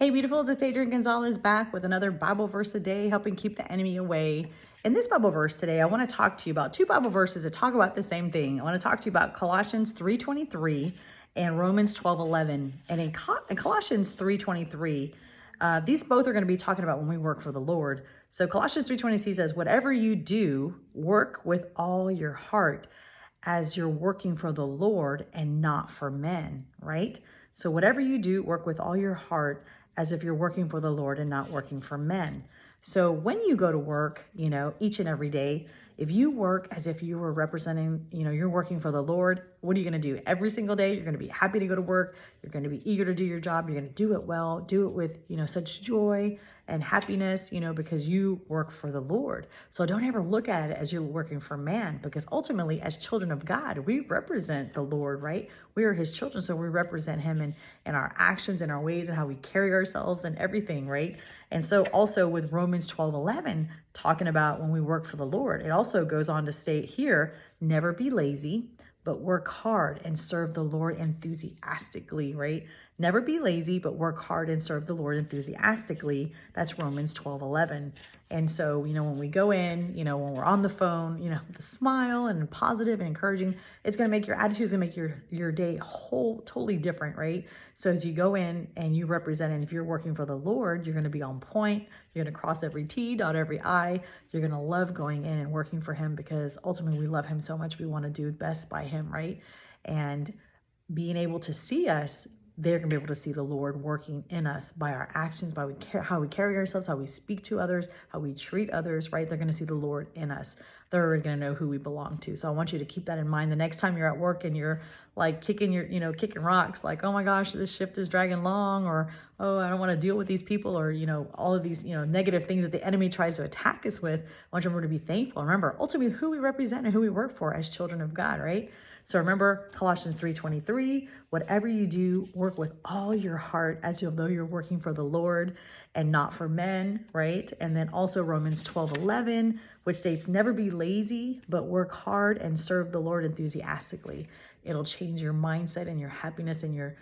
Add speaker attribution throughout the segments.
Speaker 1: Hey, beautifuls, it's Adrienne Gonzalez back with another Bible verse a day, helping keep the enemy away. In this Bible verse today, I want to talk to you about two Bible verses that talk about the same thing. I want to talk to you about Colossians 3:23 and Romans 12:11. And in Colossians 3:23, these both are going to be talking about when we work for the Lord. So Colossians 3:23 says, whatever you do, work with all your heart as you're working for the Lord and not for men, right? So whatever you do, work with all your heart as if you're working for the Lord and not working for men. So when you go to work, each and every day, if you work as if you were representing, you're working for the Lord, what are you going to do? Every single day, you're going to be happy to go to work. You're going to be eager to do your job. You're going to do it well, do it with, such joy and happiness, because you work for the Lord. So don't ever look at it as you're working for man, because ultimately, as children of God, we represent the Lord, right? We are his children, so we represent him in our actions and our ways and how we carry ourselves and everything, right? And so also with Romans 12:11, talking about when we work for the Lord, it also goes on to state here, never be lazy, but work hard and serve the Lord enthusiastically, right? Never be lazy, but work hard and serve the Lord enthusiastically. That's Romans 12:11. And so, when we go in, when we're on the phone, with a smile and positive and encouraging, it's going to make your attitude, going to make your day totally different, right? So as you go in and you represent, and if you're working for the Lord, you're going to be on point. You're going to cross every T, dot every I. You're going to love going in and working for him, because ultimately we love him so much. We want to do best by him, right? And being able to see us, they're going to be able to see the Lord working in us by our actions, by how we carry ourselves, how we speak to others, how we treat others, right? They're going to see the Lord in us. They're going to know who we belong to. So I want you to keep that in mind the next time you're at work and you're like kicking rocks, like, oh my gosh, this shift is dragging long, or, oh, I don't want to deal with these people, or, all of these, negative things that the enemy tries to attack us with. I want you to remember to be thankful. Remember, ultimately, who we represent and who we work for as children of God, right? So remember Colossians 3:23, whatever you do, work with all your heart as though you're working for the Lord and not for men, right? And then also Romans 12:11, which states, never be lazy, but work hard and serve the Lord enthusiastically. It'll change your mindset and your happiness and your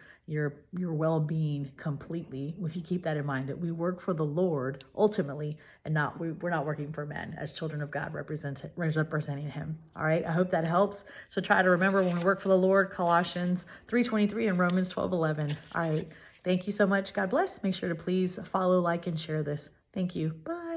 Speaker 1: well-being completely if you keep that in mind, that we work for the Lord ultimately, and we're not working for men as children of God representing him. All right, I hope that helps. So try to remember, when we work for the Lord, Colossians 3:23 and Romans 12:11. All right, thank you so much. God bless. Make sure to please follow, like, and share this. Thank you. Bye.